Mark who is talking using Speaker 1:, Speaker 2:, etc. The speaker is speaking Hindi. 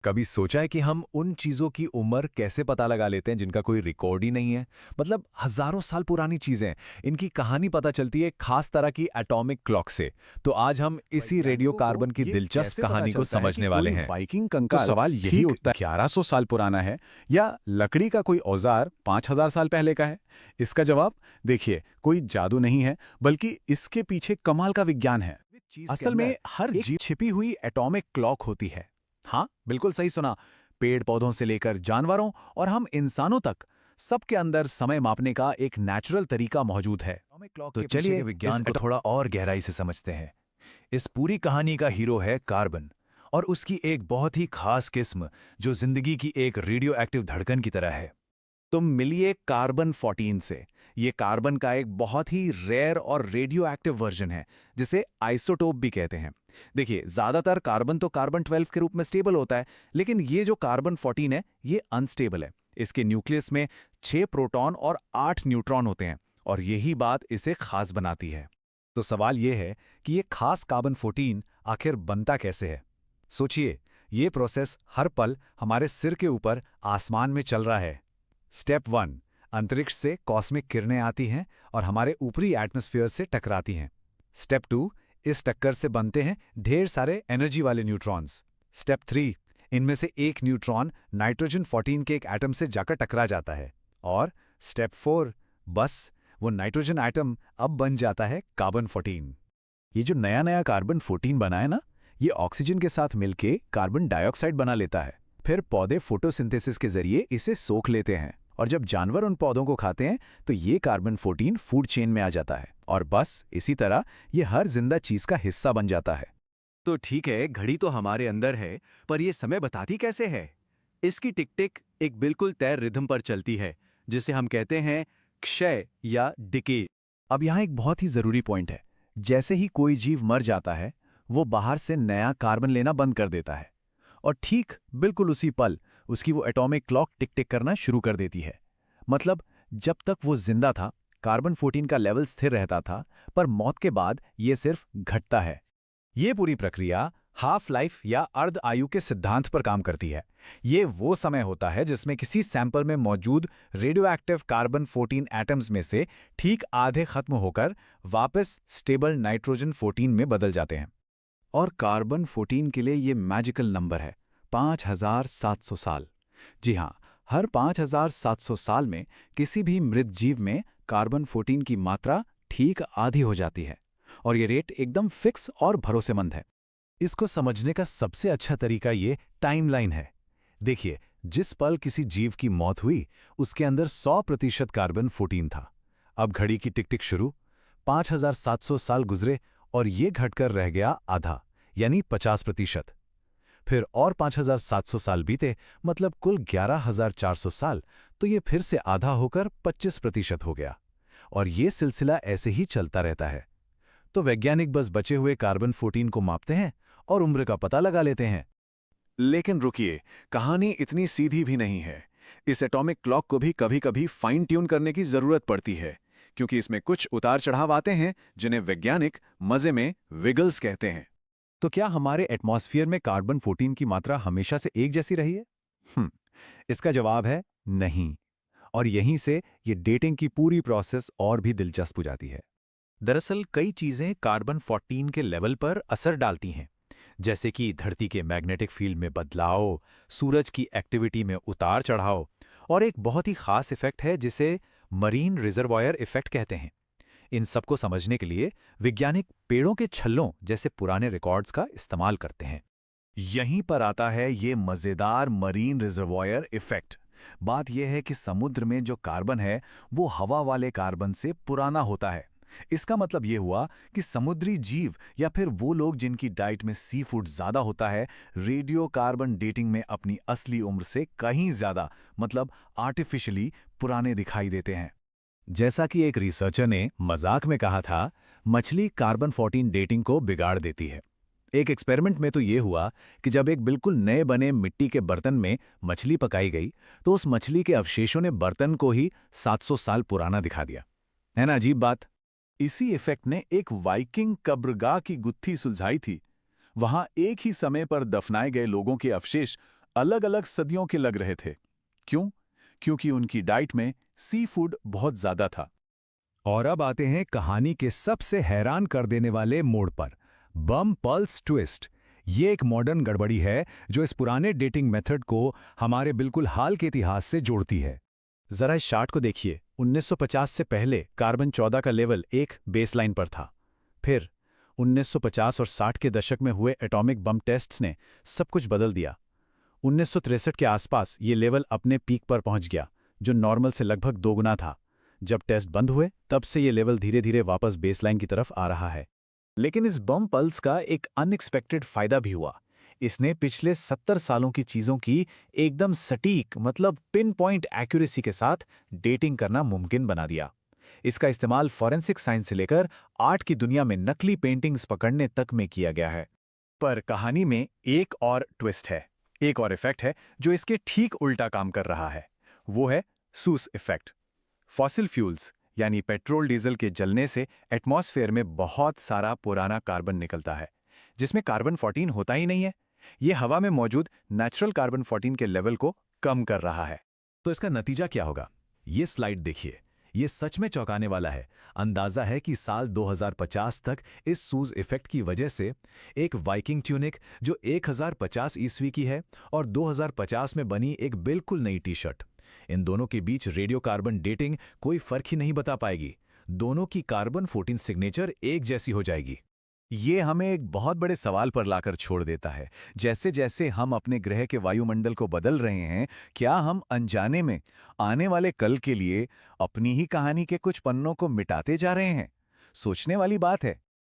Speaker 1: कभी सोचा है कि हम उन चीजों की उम्र कैसे पता लगा लेते हैं जिनका कोई रिकॉर्ड ही नहीं है? मतलब हजारों साल पुरानी चीजें, इनकी कहानी पता चलती है एक खास तरह की एटॉमिक क्लॉक से। तो आज हम इसी रेडियो
Speaker 2: वैज्ञानिकों को
Speaker 1: कार्बन की
Speaker 2: ये
Speaker 1: दिलचस्प
Speaker 2: कैसे पता
Speaker 1: कहानी को
Speaker 2: चलता है कि
Speaker 1: समझने वाले
Speaker 2: कोई
Speaker 1: हैं।
Speaker 2: वाइकिंग
Speaker 1: तो
Speaker 2: कंकाल
Speaker 1: सवाल यही
Speaker 2: ठीक
Speaker 1: उठता है।
Speaker 2: 1100 साल पुराना है या लकड़ी का कोई औजार 5000 साल पहले का है? इसका जवाब देखिए, कोई जादू नहीं है, बल्कि इसके पीछे कमाल का विज्ञान है। असल में हर जीव छिपी हुई एटॉमिक क्लॉक होती है। हाँ, बिल्कुल सही सुना। पेड़ पौधों से लेकर जानवरों और हम इंसानों तक, सबके अंदर समय मापने का एक नेचुरल तरीका मौजूद है।
Speaker 1: एटॉमिक क्लॉक
Speaker 2: तो
Speaker 1: के पीछे
Speaker 2: चलिए
Speaker 1: के विज्ञान को थोड़ा और गहराई से समझते हैं। इस पूरी कहानी का हीरो है कार्बन, और उसकी एक बहुत ही खास किस्म जो जिंदगी की एक रेडियो एक्टिव धड़कन की तरह है।
Speaker 2: तुम मिलिए कार्बन 14 से। ये कार्बन का एक बहुत ही रेयर और रेडियो एक्टिव वर्जन है, जिसे आइसोटोप भी कहते हैं। देखिए, ज्यादातर कार्बन तो कार्बन 12 के रूप में स्टेबल होता है, लेकिन ये जो कार्बन 14 है, ये अनस्टेबल है। इसके न्यूक्लियस में 6 प्रोटॉन और 8 न्यूट्रॉन होते हैं, और यही बात इसे खास बनाती है। तो सवाल ये है कि ये खास कार्बन 14 आखिर बनता कैसे है? सोचिए, ये प्रोसेस हर पल हमारे सिर के ऊपर आसमान में चल रहा है। स्टेप 1, अंतरिक्ष से कॉस्मिक किरणें आती हैं और हमारे ऊपरी एटमॉस्फेयर से टकराती हैं। स्टेप 2, इस टक्कर से बनते हैं ढेर सारे एनर्जी वाले न्यूट्रॉन्स। स्टेप 3, इनमें से एक न्यूट्रॉन नाइट्रोजन 14 के एक एटम से जाकर टकरा जाता है। और स्टेप 4, बस वो नाइट्रोजन एटम अब बन जाता है कार्बन 14। ये जो नया नया कार्बन 14 बना है ना, ये ऑक्सीजन के साथ मिलके कार्बन डाइऑक्साइड बना लेता है। फिर पौधे फोटोसिंथेसिस के जरिए इसे सोख लेते हैं, और जब जानवर उन पौधों को खाते हैं तो ये कार्बन 14 फूड चेन में आ जाता है, और बस इसी तरह ये हर जिंदा चीज का हिस्सा बन जाता है।
Speaker 3: तो ठीक है, घड़ी तो हमारे अंदर है, पर ये समय बताती कैसे है? इसकी टिक टिक एक बिल्कुल तय रिदम पर चलती है, जिसे हम कहते हैं क्षय या डिके।
Speaker 2: अब यहाँ एक बहुत ही जरूरी पॉइंट है। जैसे ही कोई जीव मर जाता है, वो बाहर से नया कार्बन लेना बंद कर देता है, और ठीक बिल्कुल उसी पल उसकी वो एटॉमिक क्लॉक टिक टिक करना शुरू कर देती है। मतलब जब तक वो जिंदा था, कार्बन 14 का लेवल स्थिर रहता था, पर मौत के बाद ये सिर्फ घटता है। ये पूरी प्रक्रिया हाफ लाइफ या अर्ध आयु के सिद्धांत पर काम करती है। ये वो समय होता है जिसमें किसी सैंपल में मौजूद रेडियोएक्टिव कार्बन 14 एटम्स में से ठीक आधे खत्म होकर वापस स्टेबल नाइट्रोजन 14 में बदल जाते हैं। और कार्बन 14 के लिए ये मैजिकल नंबर है 5700 साल। जी हाँ, हर 5700 साल में किसी भी मृत जीव में कार्बन 14 की मात्रा ठीक आधी हो जाती है, और ये रेट एकदम फिक्स और भरोसेमंद है।
Speaker 1: इसको समझने का सबसे अच्छा तरीका ये टाइमलाइन है। देखिए, जिस पल किसी जीव की मौत हुई, उसके अंदर 100% कार्बन 14 था। अब घड़ी की टिक टिक शुरू, 5700 साल गुजरे और ये घटकर रह गया आधा, यानी 50%। फिर और 5700 साल बीते, मतलब कुल 11400 साल, तो ये फिर से आधा होकर 25% हो गया। और ये सिलसिला ऐसे ही चलता रहता है। तो वैज्ञानिक बस बचे हुए कार्बन 14 को मापते हैं और उम्र का पता लगा लेते हैं।
Speaker 2: लेकिन रुकिए, कहानी इतनी सीधी भी नहीं है। इस एटॉमिक क्लॉक को भी कभी-कभी फाइन ट्यून करने की जरूरत पड़ती है, क्योंकि इसमें कुछ उतार चढ़ाव आते हैं जिन्हें वैज्ञानिक मजे में विगल्स कहते हैं।
Speaker 1: तो क्या हमारे एटमॉस्फेयर में कार्बन 14 की मात्रा हमेशा से एक जैसी रही है? इसका जवाब है नहीं। और यहीं से ये डेटिंग की पूरी प्रोसेस और भी दिलचस्प हो जाती है। दरअसल कई चीजें कार्बन 14 के लेवल पर असर डालती हैं, जैसे कि धरती के मैग्नेटिक फील्ड में बदलाव, सूरज की एक्टिविटी में उतार चढ़ाव, और एक बहुत ही खास इफेक्ट है जिसे मरीन रिजर्वॉयर इफेक्ट कहते हैं। इन सबको समझने के लिए वैज्ञानिक पेड़ों के छल्लों जैसे पुराने रिकॉर्ड्स का इस्तेमाल करते हैं।
Speaker 2: यहीं पर आता है ये मजेदार मरीन रिजर्वॉयर इफेक्ट। बात यह है कि समुद्र में जो कार्बन है, वो हवा वाले कार्बन से पुराना होता है। इसका मतलब ये हुआ कि समुद्री जीव या फिर वो लोग जिनकी डाइट में सी फूड ज्यादा होता है, रेडियो कार्बन डेटिंग में अपनी असली उम्र से कहीं ज्यादा, मतलब आर्टिफिशियली पुराने दिखाई देते हैं।
Speaker 1: जैसा कि एक रिसर्चर ने मजाक में कहा था, मछली कार्बन 14 डेटिंग को बिगाड़ देती है। एक एक्सपेरिमेंट में तो ये हुआ कि जब एक बिल्कुल नए बने मिट्टी के बर्तन में मछली पकाई गई, तो उस मछली के अवशेषों ने बर्तन को ही 700 साल पुराना दिखा दिया। है ना अजीब बात?
Speaker 2: इसी इफेक्ट ने एक वाइकिंग कब्रगाह की गुत्थी सुलझाई थी। वहां एक ही समय पर दफनाए गए लोगों के अवशेष
Speaker 1: अलग अलग सदियों के लग रहे थे। क्यों? क्योंकि उनकी डाइट में सी फूड बहुत ज्यादा था।
Speaker 4: और अब आते हैं कहानी के सबसे हैरान कर देने वाले मोड़ पर, बम पल्स ट्विस्ट। ये एक मॉडर्न गड़बड़ी है जो इस पुराने डेटिंग मेथड को हमारे बिल्कुल हाल के इतिहास से जोड़ती है।
Speaker 1: जरा इस चार्ट को देखिए। 1950 से पहले कार्बन 14 का लेवल एक बेसलाइन पर था। फिर 1950 और 60 के दशक में हुए एटॉमिक बम टेस्ट्स ने सब कुछ बदल दिया। 1963 के आसपास ये लेवल अपने पीक पर पहुंच गया, जो नॉर्मल से लगभग दोगुना था। जब टेस्ट बंद हुए तब से ये लेवल धीरे धीरे वापस बेसलाइन की तरफ आ रहा है। लेकिन इस बम पल्स का एक अनएक्सपेक्टेड फायदा भी हुआ। इसने पिछले 70 सालों की चीजों की एकदम सटीक मतलब पिन पॉइंट एक्यूरेसी के साथ डेटिंग करना मुमकिन बना दिया। इसका इस्तेमाल फॉरेंसिक साइंस से लेकर आर्ट की दुनिया में नकली पेंटिंग्स पकड़ने तक में किया गया है।
Speaker 2: पर कहानी में एक और ट्विस्ट है, एक और इफेक्ट है जो इसके ठीक उल्टा काम कर रहा है। वो है सूस इफेक्ट। फॉसिल फ्यूल्स यानी पेट्रोल डीजल के जलने से एटमॉस्फेयर में बहुत सारा पुराना कार्बन निकलता है, जिसमें कार्बन 14 होता ही नहीं है। ये हवा में मौजूद नेचुरल कार्बन 14 के लेवल को कम कर रहा है।
Speaker 4: तो इसका नतीजा क्या होगा? ये स्लाइड देखिए, ये सच में चौंकाने वाला है। अंदाजा है कि साल 2050 तक इस सूज इफेक्ट की वजह से एक वाइकिंग ट्यूनिक जो 1050 ईस्वी की है और 2050 में बनी एक बिल्कुल नई टी शर्ट, इन दोनों के बीच रेडियो कार्बन डेटिंग कोई फर्क ही नहीं बता पाएगी। दोनों की कार्बन 14 सिग्नेचर एक जैसी हो जाएगी।
Speaker 2: ये हमें एक बहुत बड़े सवाल पर लाकर छोड़ देता है। जैसे जैसे हम अपने ग्रह के वायुमंडल को बदल रहे हैं, क्या हम अनजाने में आने वाले कल के लिए अपनी ही कहानी के कुछ पन्नों को मिटाते जा रहे हैं? सोचने वाली बात है।